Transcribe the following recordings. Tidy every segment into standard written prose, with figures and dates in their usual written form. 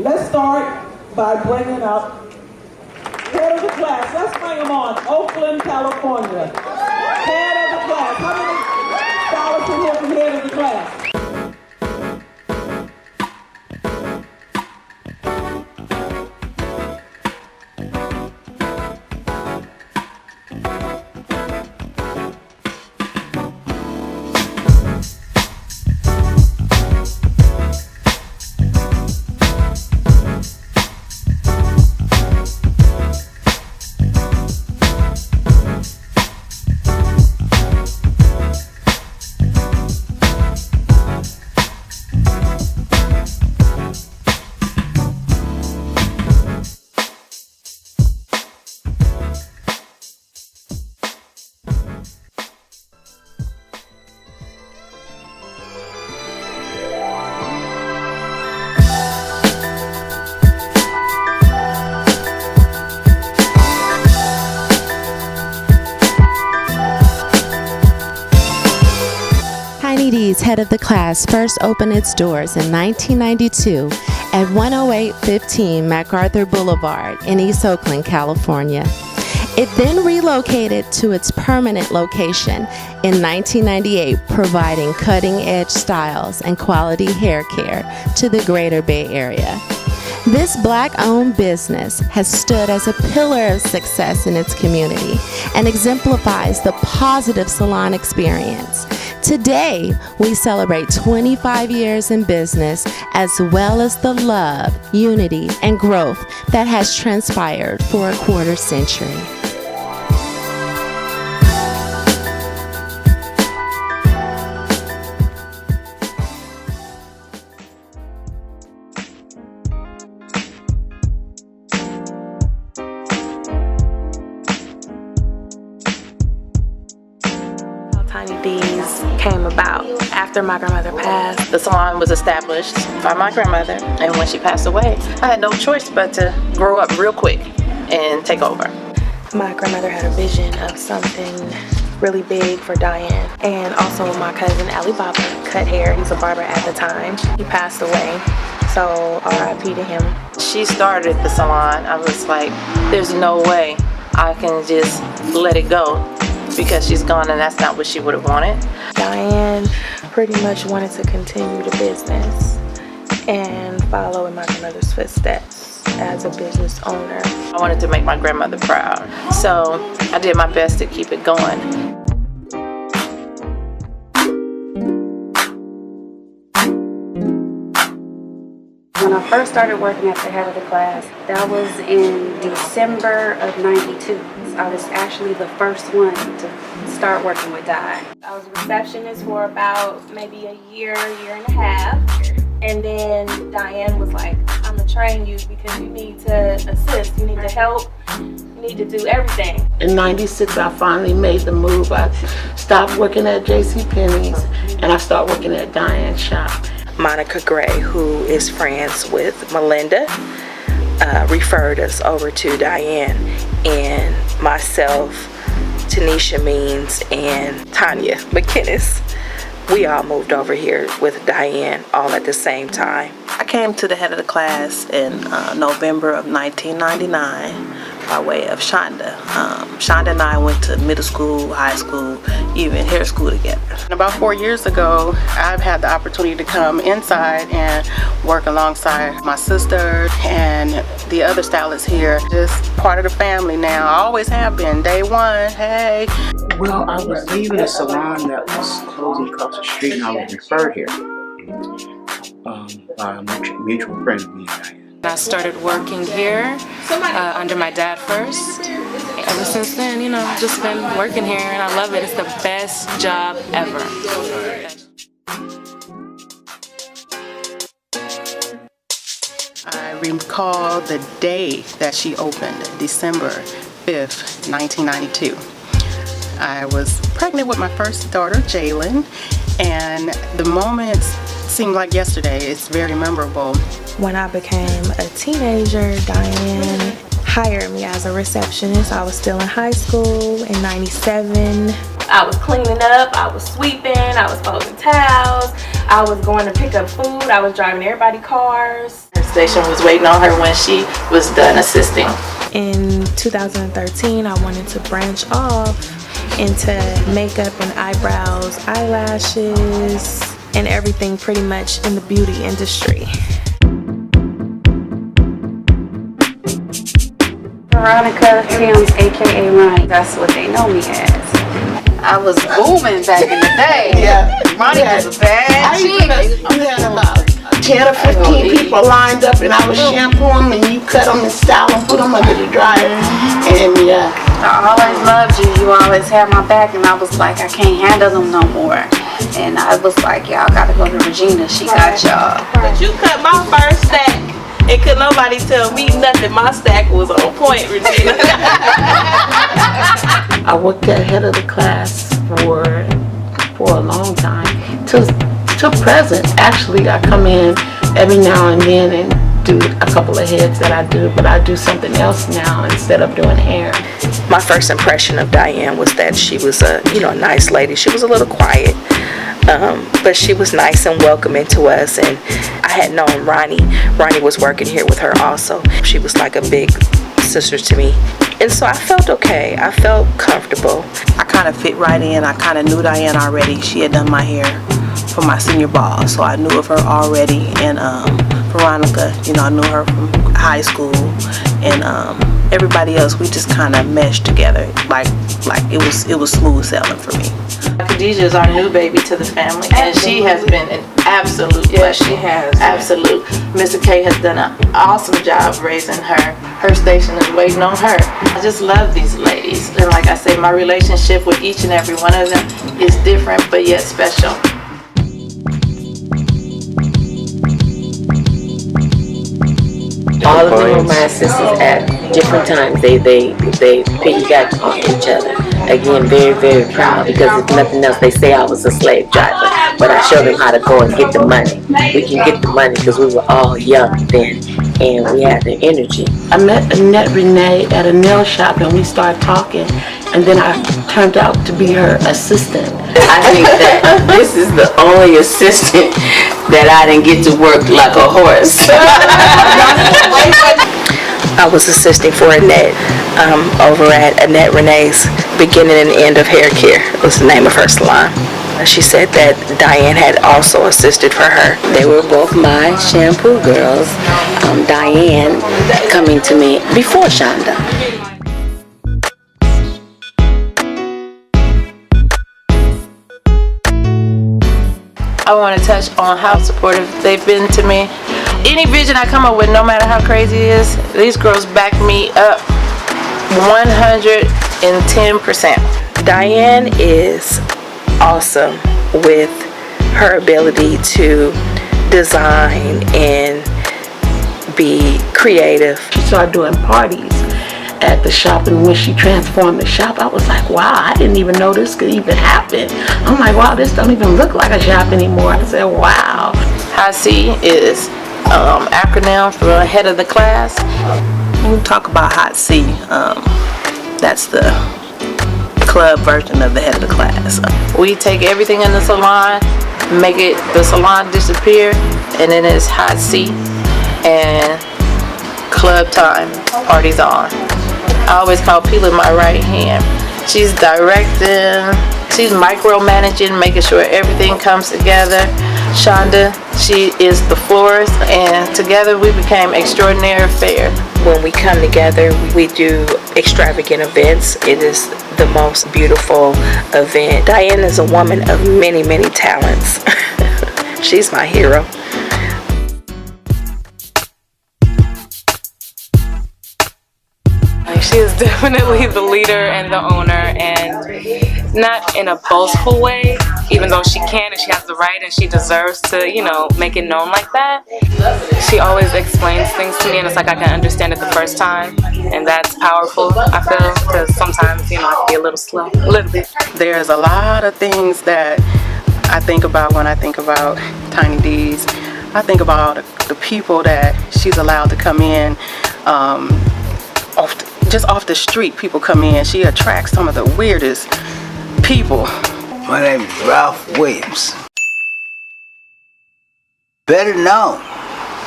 Let's start by bringing up head of the class. Let's bring him on. Oakland, California. Head of the class. How many scholars in here from head of the class? D's head of the class first opened its doors in 1992 at 10815 MacArthur Boulevard in East Oakland, California. It then relocated to its permanent location in 1998, providing cutting-edge styles and quality hair care to the Greater Bay Area. This Black-owned business has stood as a pillar of success in its community and exemplifies the positive salon experience. Today, we celebrate 25 years in business, as well as the love, unity, and growth that has transpired for a quarter century. Tiny D's came about after my grandmother passed. The salon was established by my grandmother, and when she passed away, I had no choice but to grow up real quick and take over. My grandmother had a vision of something really big for Diane, and also my cousin Alibaba cut hair. He's a barber at the time. He passed away, so RIP to him. She started the salon. I was like, there's no way I can just let it go, because she's gone and that's not what she would have wanted. Diane pretty much wanted to continue the business and follow in my grandmother's footsteps as a business owner. I wanted to make my grandmother proud, so I did my best to keep it going. When I first started working at the head of the class, that was in December of '92. I was actually the first one to start working with Di. I was a receptionist for about maybe a year and a half. And then Diane was like, I'm gonna train you because you need to assist, you need to help, you need to do everything. In '96, I finally made the move. I stopped working at JCPenney's and I started working at Diane's shop. Monica Gray, who is friends with Melinda, referred us over to Diane, and myself, Tanisha Means, and Tanya McKinnis. We all moved over here with Diane all at the same time. I came to the head of the class in November of 1999 by way of Shonda. Shonda and I went to middle school, high school, even hair school together. About 4 years ago, I've had the opportunity to come inside and work alongside my sister and the other stylists here. Just part of the family now. I always have been. Day one, hey. Well, I was leaving a salon that was closing across the street, and I was referred here by a mutual friend of me and Diane. I started working here under my dad first. Ever since then, you know, just been working here, and I love it. It's the best job ever. I recall the day that she opened, December 5th, 1992. I was pregnant with my first daughter, Jalen, and the moments seemed like yesterday. It's very memorable. When I became a teenager, Diane hired me as a receptionist. I was still in high school in '97. I was cleaning up, I was sweeping, I was folding towels, I was going to pick up food, I was driving everybody's cars. Her station was waiting on her when she was done assisting. In 2013, I wanted to branch off into makeup and eyebrows, eyelashes, and everything pretty much in the beauty industry. Veronica Timms, aka Ronnie, that's what they know me as. I was booming back in the day. Yeah. Ronnie was a bad chick. You had about 10 or 15 people lined up, and I would shampoo them, and you cut them and style them, put them under the dryer, and yeah. I always loved you. You always had my back, and I was like, I can't handle them no more. And I was like, y'all gotta go to Regina. She got y'all. But you cut my first stack, and could nobody tell me nothing. My stack was on point, Regina. I worked at head of the class for a long time, till present. Actually, I come in every now and then and do a couple of heads that I do, but I do something else now instead of doing hair. My first impression of Diane was that she was a nice lady. She was a little quiet, but she was nice and welcoming to us. And I had known Ronnie. Ronnie was working here with her also. She was like a big sister to me. And so I felt okay. I felt comfortable. I kind of fit right in. I kind of knew Diane already. She had done my hair for my senior ball, so I knew of her already. And Veronica, I knew her from high school. And everybody else, we just kind of meshed together. Like it was smooth sailing for me. Khadijah is our new baby to the family, and she has been an absolute blessing. Yes, she has. Absolute. Mr. K has done an awesome job raising her. Her station is waiting on her. I just love these ladies. And like I say, my relationship with each and every one of them is different, but yet special. All of them were my assistants at different times. They piggybacked on each other. Again, very, very proud, because if nothing else, they say I was a slave driver, but I showed them how to go and get the money. We can get the money because we were all young then, and we had the energy. I met Annette Renee at a nail shop, and we started talking, and then I turned out to be her assistant. I think that this is the only assistant that I didn't get to work like a horse. I was assisting for Annette over at Annette Renee's Beginning and End of Hair Care was the name of her salon. She said that Diane had also assisted for her. They were both my shampoo girls. Diane coming to me before Shonda. I want to touch on how supportive they've been to me. Any vision I come up with, no matter how crazy it is, these girls back me up 110%. Diane is awesome with her ability to design and be creative. She started doing parties at the shop, and when she transformed the shop, I was like, wow, I didn't even know this could even happen. I'm like, wow, this don't even look like a shop anymore. I said, wow. High C is acronym for head of the class. When we talk about Hot C, that's the club version of the head of the class. We take everything in the salon, make the salon disappear, and then it's Hot C and club time, parties on. I always call Pila my right hand. She's directing, she's micromanaging, making sure everything comes together. Shonda, she is the florist, and together we became Extraordinary Fair. When we come together, we do extravagant events. It is the most beautiful event. Diane is a woman of many, many talents. She's my hero. She is definitely the leader and the owner, and not in a boastful way, even though she can and she has the right and she deserves to, make it known like that. She always explains things to me, and it's like I can understand it the first time, and that's powerful, I feel, because sometimes, I can be a little slow, a little bit. There's a lot of things that I think about when I think about Tiny D's. I think about the people that she's allowed to come in, just off the street, people come in. She attracts some of the weirdest people. My name is Ralph Williams, better known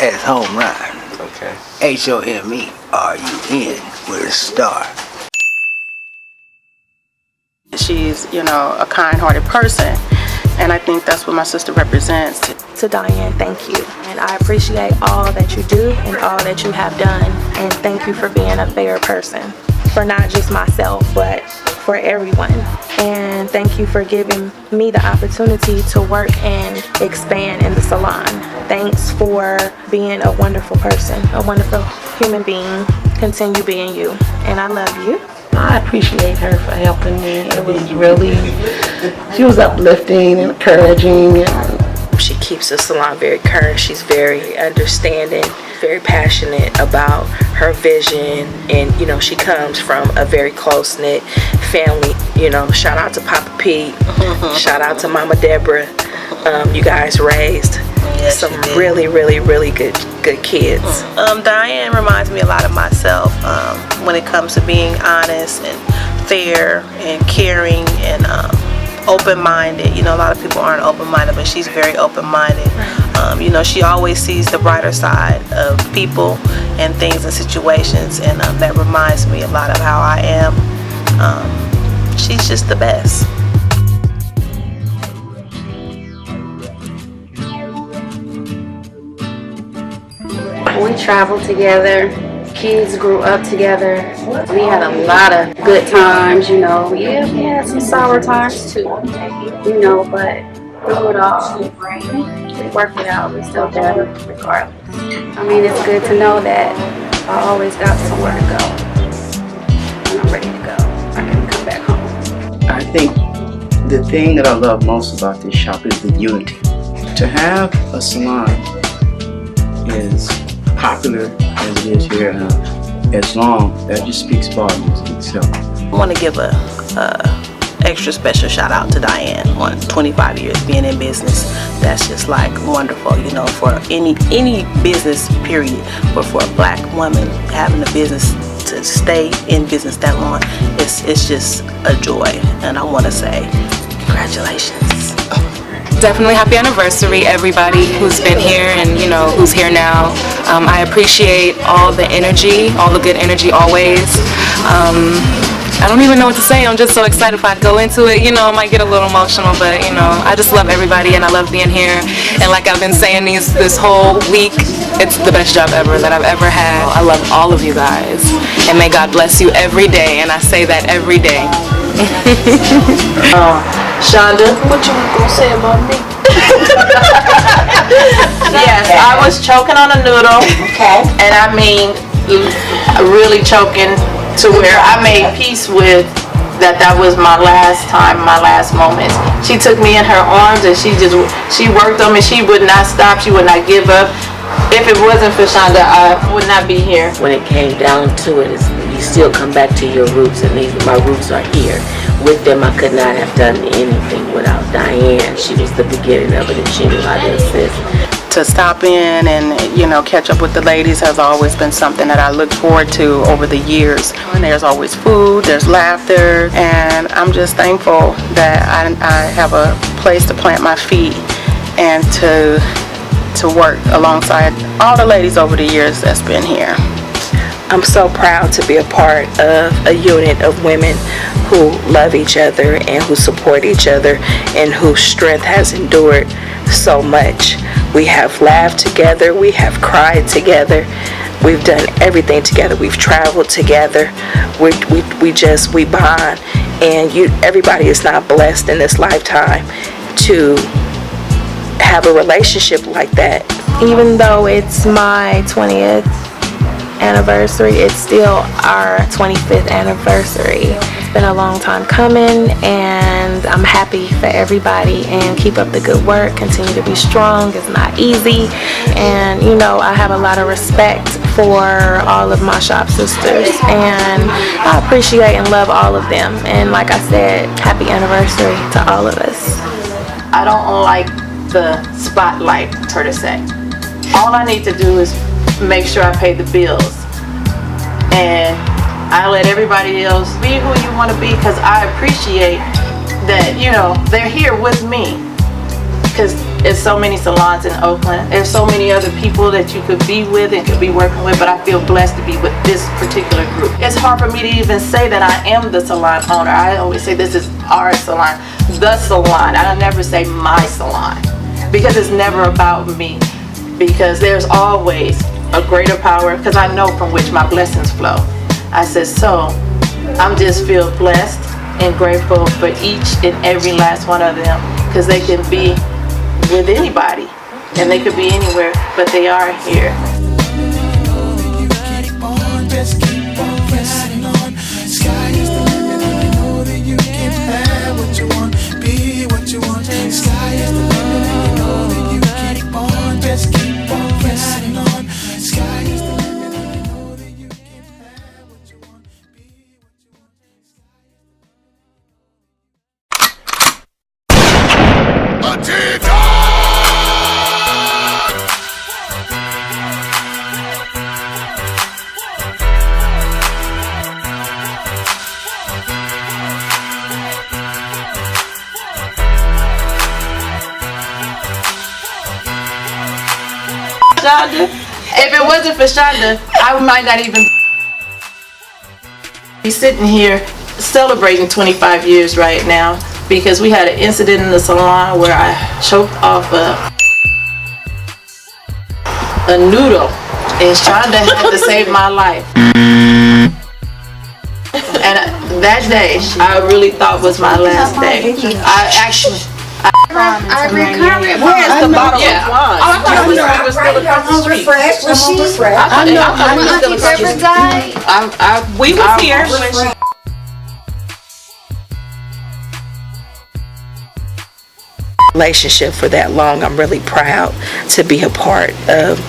as Home Run. Okay. HOMERUN with a star. She's, you know, a kind-hearted person, and I think that's what my sister represents. To Diane, thank you. And I appreciate all that you do and all that you have done. And thank you for being a fair person. For not just myself, but for everyone. And thank you for giving me the opportunity to work and expand in the salon. Thanks for being a wonderful person, a wonderful human being. Continue being you. And I love you. I appreciate her for helping me. It was really, she was uplifting and encouraging. She keeps the salon very current. She's very understanding, very passionate about her vision, and you know, she comes from a very close-knit family. You know, shout out to Papa Pete, shout out to Mama Deborah. You guys raised some really good kids. Diane reminds me a lot of myself when it comes to being honest and fair and caring and open-minded. You know, a lot of people aren't open-minded, but she's very open-minded. You know, she always sees the brighter side of people and things and situations, and that reminds me a lot of how I am. She's just the best. We traveled together. Kids grew up together. We had a lot of good times, you know. Yeah, we had some sour times too, you know, but through it all, we worked it out. We still better regardless. I mean, it's good to know that I always got somewhere to go. When I'm ready to go, I can come back home. I think the thing that I love most about this shop is the unity. To have a salon is popular as it is here as long, that just speaks volumes in itself. I want to give a extra special shout out to Diane on 25 years being in business. That's just like wonderful, you know, for any business period, but for a black woman having a business to stay in business that long, it's just a joy, and I want to say congratulations. Definitely happy anniversary, everybody who's been here and, you know, who's here now. I appreciate all the energy, all the good energy always. I don't even know what to say. I'm just so excited. If I go into it, you know, I might get a little emotional, but, you know, I just love everybody and I love being here. And like I've been saying this whole week, it's the best job ever that I've ever had. I love all of you guys. And may God bless you every day. And I say that every day. Shonda, what you gonna say about me? Yes, I was choking on a noodle. Okay. And I mean, really choking to where I made peace with that was my last time, my last moments. She took me in her arms and she worked on me. She would not stop. She would not give up. If it wasn't for Shonda, I would not be here. When it came down to it, you still come back to your roots, and my roots are here. With them, I could not have done anything without Diane. She was the beginning of it, and she knew how to assist. To stop in and, you know, catch up with the ladies has always been something that I look forward to over the years. And there's always food, there's laughter, and I'm just thankful that I have a place to plant my feet and to work alongside all the ladies over the years that's been here. I'm so proud to be a part of a unit of women who love each other and who support each other and whose strength has endured so much. We have laughed together, we have cried together, we've done everything together, we've traveled together, we bond, and everybody is not blessed in this lifetime to have a relationship like that. Even though it's my 20th anniversary, it's still our 25th anniversary. It's been a long time coming, and I'm happy for everybody, and keep up the good work, continue to be strong. It's not easy, and you know, I have a lot of respect for all of my shop sisters, and I appreciate and love all of them. And like I said, happy anniversary to all of us. I don't like the spotlight, per se. All I need to do is make sure I pay the bills, and I let everybody else be who you want to be, because I appreciate that, you know, they're here with me. Because there's so many salons in Oakland. There's so many other people that you could be with and could be working with, but I feel blessed to be with this particular group. It's hard for me to even say that I am the salon owner. I always say this is our salon, the salon. I never say my salon, because it's never about me. Because there's always a greater power, because I know from which my blessings flow. I said, so I'm just feel blessed and grateful for each and every last one of them, because they can be with anybody and they could be anywhere, but they are here. Just keep on pressing on. Sky is the limit, and you know that you can have what you want, be what you want. Sky is the limit, and you know that you can keep on. Just keep on pressing on. Sky is the limit, and you know that you can have what you want, be what you want. Shonda, if it wasn't for Shonda, I might not even be sitting here celebrating 25 years right now, because we had an incident in the salon where I choked off a noodle, and Shonda had to save my life. And that day, I really thought was my last day. I recovered. Where's the bottle of wine? Oh, I thought it was still across the street. We was here when she. Relationship for that long. I'm really proud to be a part of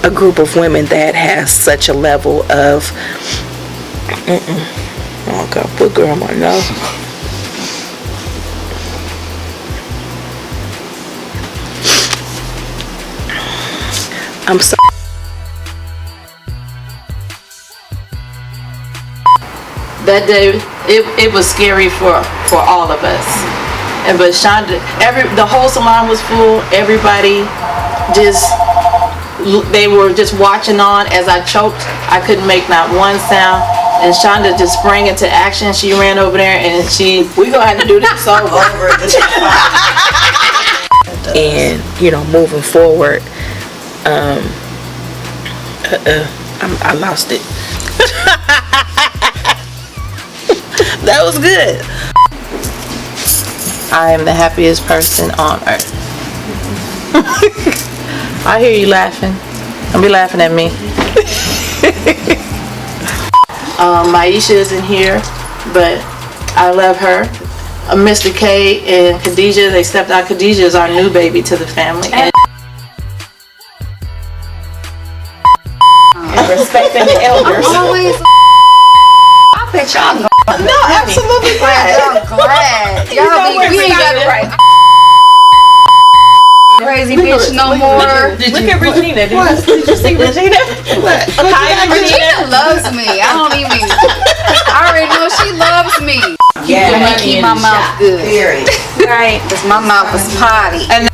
a group of women that has such a level of. Oh God, put girl on my nose. I'm sorry. That day, it was scary for all of us. But Shonda, the whole salon was full. Everybody they were just watching on as I choked. I couldn't make not one sound. And Shonda just sprang into action. She ran over there and we gonna have to do this all over. And, you know, moving forward, I lost it. That was good. I am the happiest person on earth. I hear you laughing. Don't be laughing at me. Maisha isn't here, but I love her. Mr. K and Khadijah, they stepped out. Khadijah is our new baby to the family. And respecting the elders. I bet y'all know. No, absolutely glad. Y'all glad. Y'all we ain't got it right. Crazy bitch no more. Look at Regina. Did you see Regina? Hi, Regina loves me. I don't even. I already know she loves me. Yeah, keep my mouth good. Right. Because my mouth is potty. And